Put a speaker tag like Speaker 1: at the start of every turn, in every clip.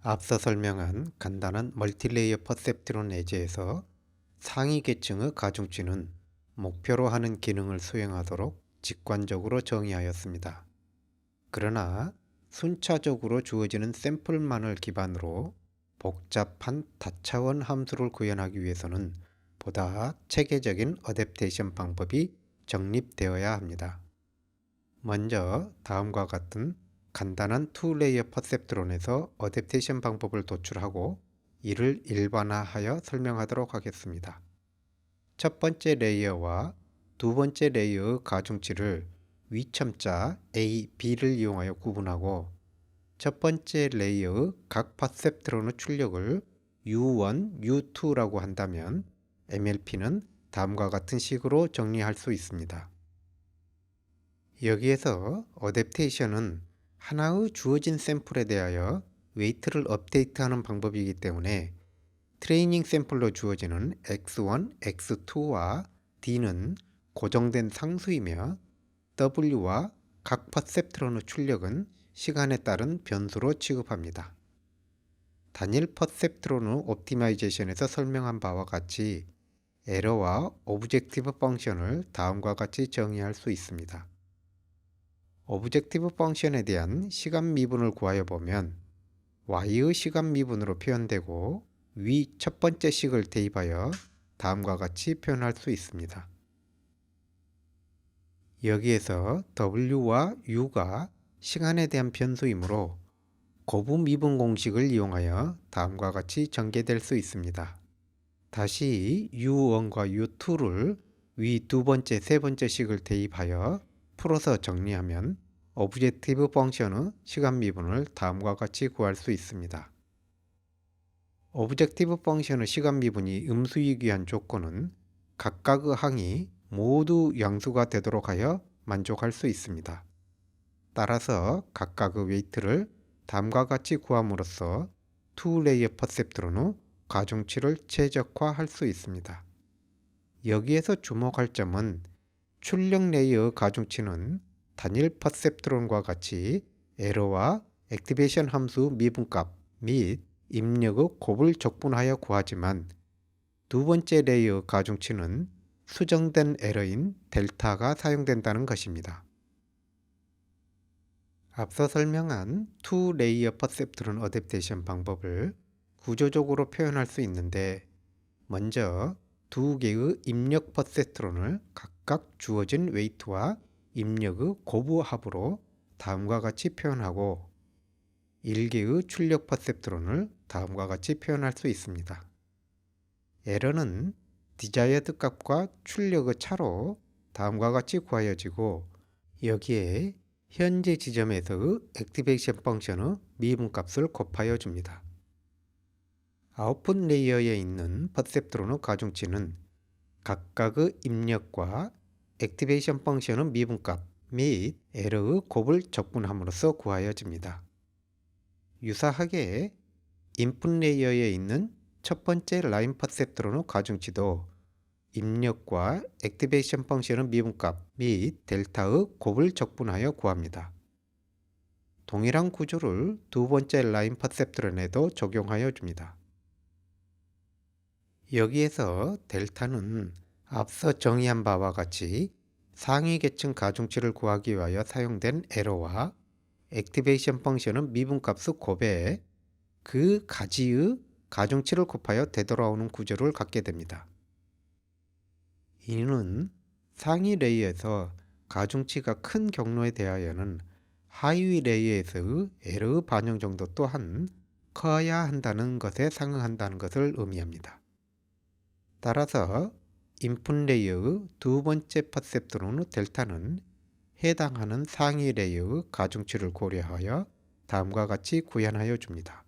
Speaker 1: 앞서 설명한 간단한 멀티레이어 퍼셉트론 예제에서 상위 계층의 가중치는 목표로 하는 기능을 수행하도록 직관적으로 정의하였습니다. 그러나 순차적으로 주어지는 샘플만을 기반으로 복잡한 다차원 함수를 구현하기 위해서는 보다 체계적인 어댑테이션 방법이 정립되어야 합니다. 먼저 다음과 같은 간단한 투레이어 퍼셉트론에서 어댑테이션 방법을 도출하고 이를 일반화하여 설명하도록 하겠습니다. 첫 번째 레이어와 두 번째 레이어의 가중치를 위첨자 A, B를 이용하여 구분하고 첫 번째 레이어의 각 퍼셉트론의 출력을 U1, U2라고 한다면 MLP는 다음과 같은 식으로 정리할 수 있습니다. 여기에서 어댑테이션은 하나의 주어진 샘플에 대하여 웨이트를 업데이트하는 방법이기 때문에 트레이닝 샘플로 주어지는 x1, x2와 d는 고정된 상수이며 w와 각 퍼셉트론의 출력은 시간에 따른 변수로 취급합니다. 단일 퍼셉트론의 옵티마이제이션에서 설명한 바와 같이 에러와 오브젝티브 펑션을 다음과 같이 정의할 수 있습니다. 오브젝티브 펑션에 대한 시간 미분을 구하여 보면 y의 시간 미분으로 표현되고 위 첫 번째 식을 대입하여 다음과 같이 표현할 수 있습니다. 여기에서 w와 u가 시간에 대한 변수이므로 고부 미분 공식을 이용하여 다음과 같이 전개될 수 있습니다. 다시 u1과 u2를 위 두 번째, 세 번째 식을 대입하여 풀어서 정리하면 오브젝티브 펑션의 시간 미분을 다음과 같이 구할 수 있습니다. 오브젝티브 펑션의 시간 미분이 음수이기 위한 조건은 각각의 항이 모두 양수가 되도록 하여 만족할 수 있습니다. 따라서 각각의 웨이트를 다음과 같이 구함으로써 투 레이어 퍼셉트론의 가중치를 최적화할 수 있습니다. 여기에서 주목할 점은 출력 레이어의 가중치는 단일 퍼셉트론과 같이 에러와 액티베이션 함수 미분값 및 입력의 곱을 적분하여 구하지만 두 번째 레이어 가중치는 수정된 에러인 델타가 사용된다는 것입니다. 앞서 설명한 투 레이어 퍼셉트론 어댑테이션 방법을 구조적으로 표현할 수 있는데 먼저 두 개의 입력 퍼셉트론을 각각 주어진 웨이트와 입력의 고부 합으로 다음과 같이 표현하고 1개의 출력 퍼셉트론을 다음과 같이 표현할 수 있습니다. 에러는 디자이어드 값과 출력의 차로 다음과 같이 구하여지고 여기에 현재 지점에서의 액티베이션 펑션의 미분값을 곱하여 줍니다. 아웃풋 레이어에 있는 퍼셉트론의 가중치는 각각의 입력과 액티베이션 펑션의 미분값 및 에러의 곱을 적분함으로써 구하여집니다. 유사하게 인풋 레이어에 있는 첫 번째 라인 퍼셉트론의 가중치도 입력과 액티베이션 펑션의 미분값 및 델타의 곱을 적분하여 구합니다. 동일한 구조를 두 번째 라인 퍼셉트론에도 적용하여 줍니다. 여기에서 델타는 앞서 정의한 바와 같이 상위 계층 가중치를 구하기 위하여 사용된 에러와 액티베이션 펑션은 미분값의 곱에 그 가지의 가중치를 곱하여 되돌아오는 구조를 갖게 됩니다. 이는 상위 레이어에서 가중치가 큰 경로에 대하여는 하위 레이어에서의 에러의 반영 정도 또한 커야 한다는 것에 상응한다는 것을 의미합니다. 따라서 인풋 레이어의 두 번째 퍼셉트론의 델타는 해당하는 상위 레이어의 가중치를 고려하여 다음과 같이 구현하여 줍니다.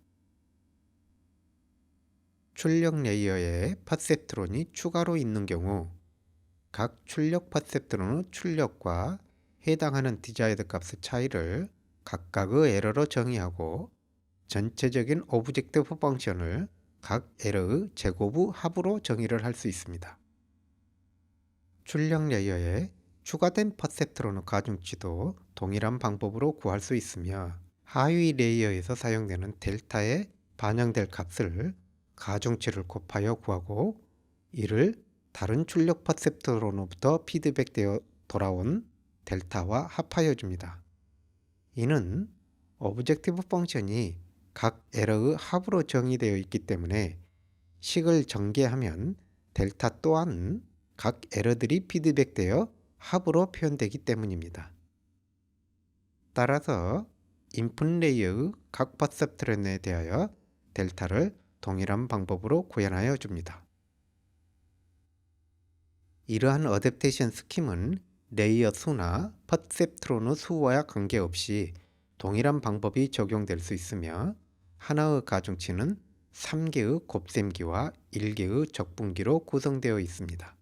Speaker 1: 출력 레이어에 퍼셉트론이 추가로 있는 경우 각 출력 퍼셉트론의 출력과 해당하는 디자이어드 값의 차이를 각각의 에러로 정의하고 전체적인 오브젝티브 펑션을 각 에러의 제곱의 합으로 정의를 할 수 있습니다. 출력 레이어에 추가된 퍼셉트론의 가중치도 동일한 방법으로 구할 수 있으며 하위 레이어에서 사용되는 델타의 반영될 값을 가중치를 곱하여 구하고 이를 다른 출력 퍼셉트로부터 피드백되어 돌아온 델타와 합하여 줍니다. 이는 오브젝티브 펑션이 각 에러의 합으로 정의되어 있기 때문에 식을 전개하면 델타 또한 각 에러들이 피드백되어 합으로 표현되기 때문입니다. 따라서 인풋 레이어의 각 퍼셉트론에 대하여 델타를 동일한 방법으로 구현하여 줍니다. 이러한 어댑테이션 스킴은 레이어 수나 퍼셉트론의 수와 관계없이 동일한 방법이 적용될 수 있으며 하나의 가중치는 3개의 곱셈기와 1개의 적분기로 구성되어 있습니다.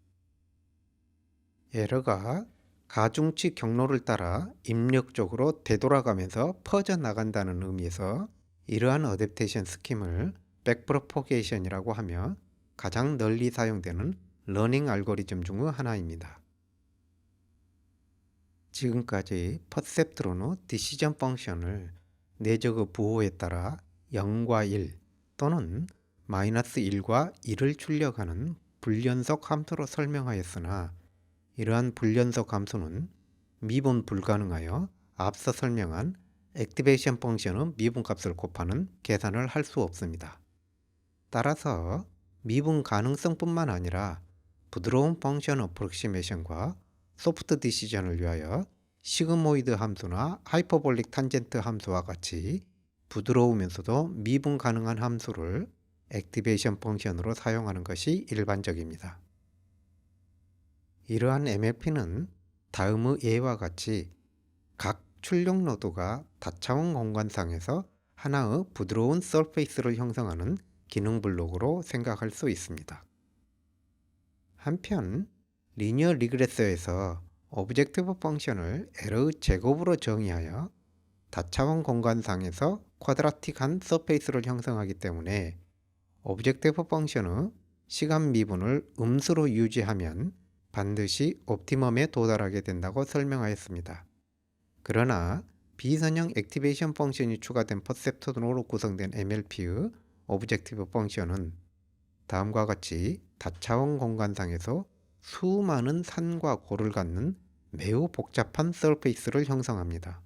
Speaker 1: 에러가 가중치 경로를 따라 입력적으로 되돌아가면서 퍼져나간다는 의미에서 이러한 어댑테이션 스킴을 백프로포게이션이라고 하며 가장 널리 사용되는 러닝 알고리즘 중의 하나입니다. 지금까지 퍼셉트론의 디시전 펑션을 내적의 부호에 따라 0과 1 또는 -1과 1을 출력하는 불연속 함수로 설명하였으나 이러한 불연속 함수는 미분 불가능하여 앞서 설명한 액티베이션 펑션의 미분값을 곱하는 계산을 할 수 없습니다. 따라서 미분 가능성뿐만 아니라 부드러운 펑션 어프록시메이션과 소프트 디시전을 위하여 시그모이드 함수나 하이퍼볼릭 탄젠트 함수와 같이 부드러우면서도 미분 가능한 함수를 액티베이션 펑션으로 사용하는 것이 일반적입니다. 이러한 MLP는 다음의 예와 같이 각 출력 노드가 다차원 공간상에서 하나의 부드러운 서페이스를 형성하는 기능 블록으로 생각할 수 있습니다. 한편 리니어 리그레서에서 오브젝티브 펑션을 에러의 제곱으로 정의하여 다차원 공간상에서 쿼드라틱한 서페이스를 형성하기 때문에 오브젝티브 펑션의 시간 미분을 음수로 유지하면 반드시 옵티멈에 도달하게 된다고 설명하였습니다. 그러나 비선형 액티베이션 펑션이 추가된 퍼셉트론으로 구성된 MLP의 오브젝티브 펑션은 다음과 같이 다차원 공간상에서 수많은 산과 고를 갖는 매우 복잡한 서페이스를 형성합니다.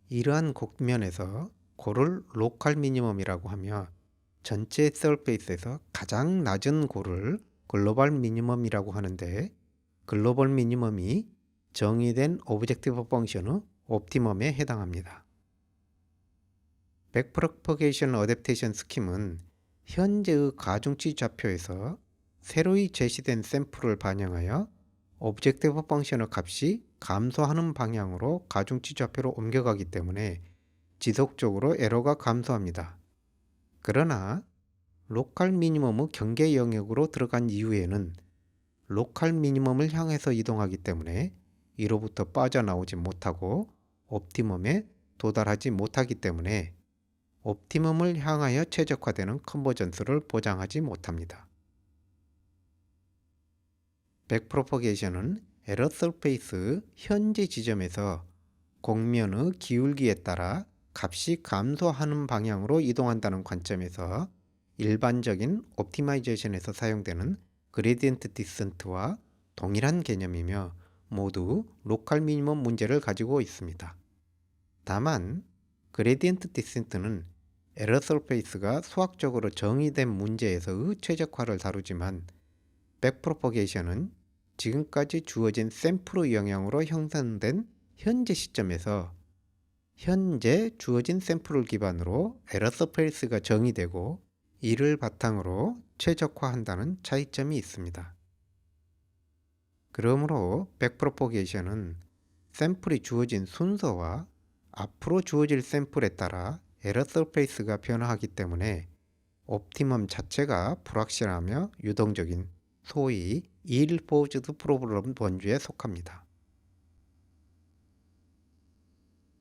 Speaker 1: 이러한 곡면에서 고를 로컬 미니멈이라고 하며 전체 서페이스에서 가장 낮은 고를 글로벌 미니멈이라고 하는데 글로벌 미니멈이 정의된 오브젝티브 펑션의 옵티멈에 해당합니다. 백프로포게이션 어댑테이션 스킴은 현재의 가중치 좌표에서 새로이 제시된 샘플을 반영하여 오브젝티브 펑션의 값이 감소하는 방향으로 가중치 좌표로 옮겨가기 때문에 지속적으로 에러가 감소합니다. 그러나 로컬 미니멈의 경계 영역으로 들어간 이후에는 로컬 미니멈을 향해서 이동하기 때문에 이로부터 빠져나오지 못하고 옵티멈에 도달하지 못하기 때문에 옵티멈을 향하여 최적화되는 컨버전스를 보장하지 못합니다. 백프로포게이션은 에러 서페이스 현재 지점에서 곡면의 기울기에 따라 값이 감소하는 방향으로 이동한다는 관점에서 일반적인 옵티마이제이션에서 사용되는 그레디언트 디센트와 동일한 개념이며 모두 로컬 미니멈 문제를 가지고 있습니다. 다만 그레디언트 디센트는 에러 서페이스가 수학적으로 정의된 문제에서의 최적화를 다루지만 백프로포게이션은 지금까지 주어진 샘플의 영향으로 형성된 현재 시점에서 현재 주어진 샘플을 기반으로 에러 서페이스가 정의되고 이를 바탕으로 최적화한다는 차이점이 있습니다. 그러므로 백프로포게이션은 샘플이 주어진 순서와 앞으로 주어질 샘플에 따라 에러 서페이스가 변화하기 때문에 옵티멈 자체가 불확실하며 유동적인 소위 일포즈드 프로블럼 번주에 속합니다.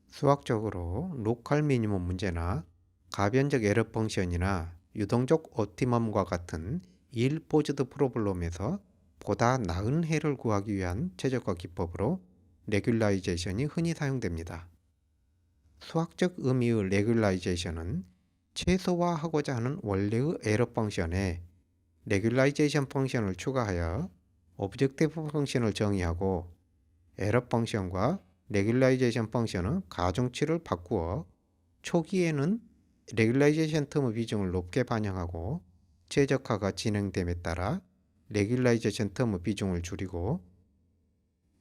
Speaker 1: 수학적으로 로컬 미니멈 문제나 가변적 에러 펑션이나 유동적 옵티멈과 같은 일포즈드 프로블럼에서 보다 나은 해를 구하기 위한 최적화 기법으로 레귤라이제이션이 흔히 사용됩니다. 수학적 의미의 레귤라이제이션은 최소화하고자 하는 원래의 에러 펑션에 레귤라이제이션 펑션을 추가하여 오브젝티브 펑션을 정의하고 에러 펑션과 레귤라이제이션 펑션의 가중치를 바꾸어 초기에는 레귤라이제이션 텀의 비중을 높게 반영하고 최적화가 진행됨에 따라 레귤라이제이션 텀의 비중을 줄이고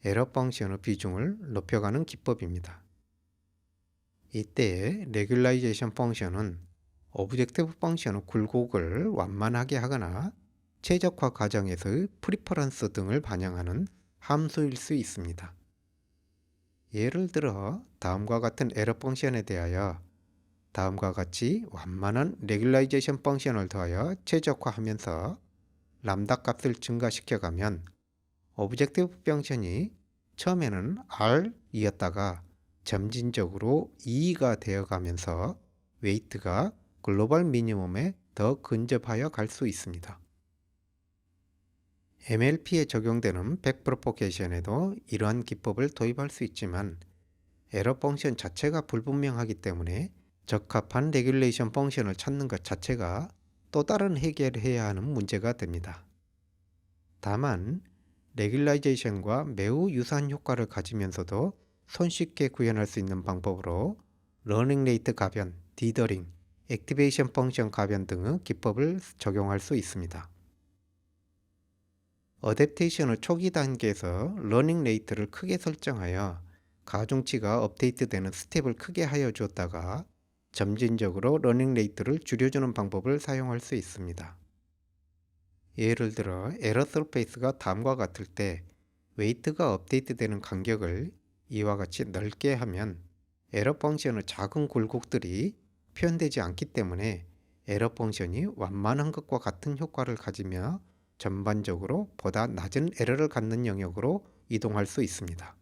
Speaker 1: 에러 펑션의 비중을 높여가는 기법입니다. 이때 레귤라이제이션 펑션은 오브젝티브 펑션의 굴곡을 완만하게 하거나 최적화 과정에서의 프리퍼런스 등을 반영하는 함수일 수 있습니다. 예를 들어 다음과 같은 에러 펑션에 대하여 다음과 같이 완만한 레귤라이제이션 펑션을 더하여 최적화하면서 람다 값을 증가시켜가면 오브젝티브 펑션이 처음에는 R이었다가 점진적으로 E가 되어가면서 웨이트가 글로벌 미니멈에 더 근접하여 갈 수 있습니다. MLP에 적용되는 백프로포게이션에도 이러한 기법을 도입할 수 있지만 에러 펑션 자체가 불분명하기 때문에 적합한 레귤레이션 펑션을 찾는 것 자체가 또 다른 해결해야 하는 문제가 됩니다. 다만 레귤라이제이션과 매우 유사한 효과를 가지면서도 손쉽게 구현할 수 있는 방법으로 러닝 레이트 가변, 디더링, 액티베이션 펑션 가변 등의 기법을 적용할 수 있습니다. 어댑테이션의 초기 단계에서 러닝 레이트를 크게 설정하여 가중치가 업데이트되는 스텝을 크게 하여 주었다가 점진적으로 러닝 레이트를 줄여주는 방법을 사용할 수 있습니다. 예를 들어 에러 서페이스가 다음과 같을 때 웨이트가 업데이트되는 간격을 이와 같이 넓게 하면 에러 펑션의 작은 굴곡들이 표현되지 않기 때문에 에러 펑션이 완만한 것과 같은 효과를 가지며 전반적으로 보다 낮은 에러를 갖는 영역으로 이동할 수 있습니다.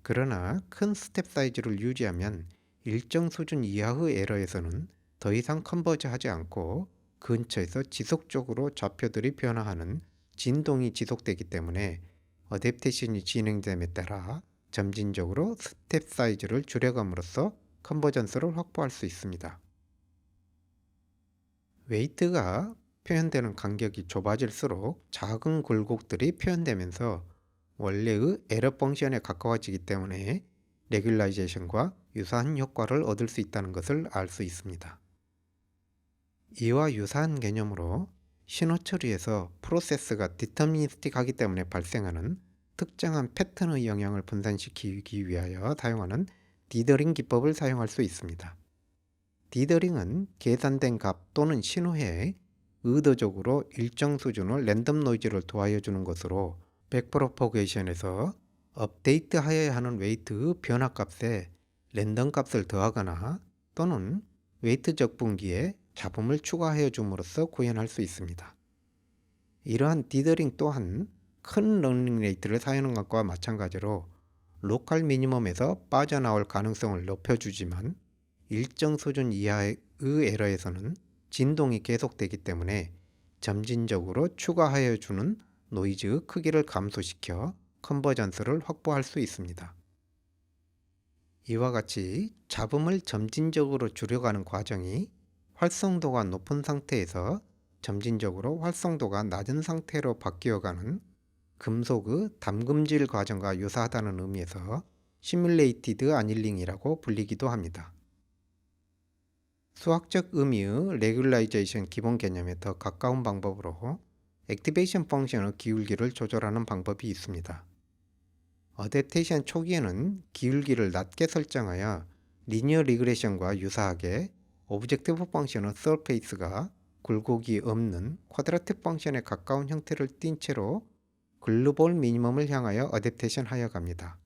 Speaker 1: 그러나 큰 스텝 사이즈를 유지하면 일정 수준 이하의 에러에서는 더 이상 컨버즈하지 않고 근처에서 지속적으로 좌표들이 변화하는 진동이 지속되기 때문에 어댑테이션이 진행됨에 따라 점진적으로 스텝 사이즈를 줄여감으로써 컨버전스를 확보할 수 있습니다. 웨이트가 표현되는 간격이 좁아질수록 작은 굴곡들이 표현되면서 원래의 에러 펑션에 가까워지기 때문에 레귤라이제이션과 유사한 효과를 얻을 수 있다는 것을 알 수 있습니다. 이와 유사한 개념으로 신호 처리에서 프로세스가 디터미니스틱하기 때문에 발생하는 특정한 패턴의 영향을 분산시키기 위하여 사용하는 디더링 기법을 사용할 수 있습니다. 디더링은 계산된 값 또는 신호에 의도적으로 일정 수준의 랜덤 노이즈를 더하여 주는 것으로 백프로포게이션에서 업데이트하여야 하는 웨이트의 변화 값에 랜덤 값을 더하거나 또는 웨이트 적분기에 잡음을 추가하여 줌으로써 구현할 수 있습니다. 이러한 디더링 또한 큰 러닝 레이트를 사용하는 것과 마찬가지로 로컬 미니멈에서 빠져나올 가능성을 높여주지만 일정 수준 이하의 에러에서는 진동이 계속되기 때문에 점진적으로 추가하여 주는 노이즈의 크기를 감소시켜 컨버전스를 확보할 수 있습니다. 이와 같이 잡음을 점진적으로 줄여가는 과정이 활성도가 높은 상태에서 점진적으로 활성도가 낮은 상태로 바뀌어가는 금속의 담금질 과정과 유사하다는 의미에서 시뮬레이티드 아닐링이라고 불리기도 합니다. 수학적 의미의 레귤라이제이션 기본 개념에 더 가까운 방법으로 액티베이션 펑션의 기울기를 조절하는 방법이 있습니다. 어댑테이션 초기에는 기울기를 낮게 설정하여 리니어 리그레션과 유사하게 오브젝티브 펑션의 서페이스가 굴곡이 없는 쿼드라틱 펑션에 가까운 형태를 띈 채로 글로벌 미니멈을 향하여 어댑테이션 하여 갑니다.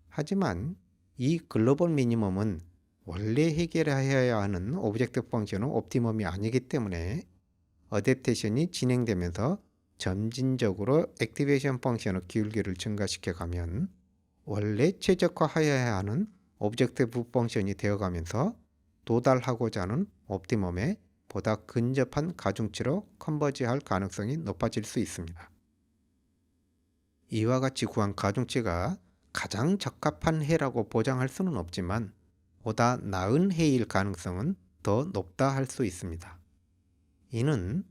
Speaker 1: 하지만 이 글로벌 미니멈은 원래 해결해야 하는 오브젝티브 펑션의 옵티멈이 아니기 때문에 어댑테이션이 진행되면서 점진적으로 액티베이션 펑션의 기울기를 증가시켜 가면 원래 최적화하여야 하는 오브젝티브 펑션이 되어가면서 도달하고자 하는 옵티멈에 보다 근접한 가중치로 컨버지할 가능성이 높아질 수 있습니다. 이와 같이 구한 가중치가 가장 적합한 해라고 보장할 수는 없지만 보다 나은 해일 가능성은 더 높다 할 수 있습니다. 이는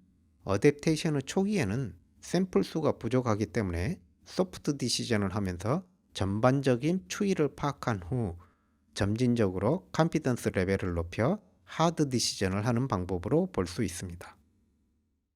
Speaker 1: 어댑테이션의 초기에는 샘플 수가 부족하기 때문에 소프트 디시전을 하면서 전반적인 추이를 파악한 후 점진적으로 컨피던스 레벨을 높여 하드 디시전을 하는 방법으로 볼 수 있습니다.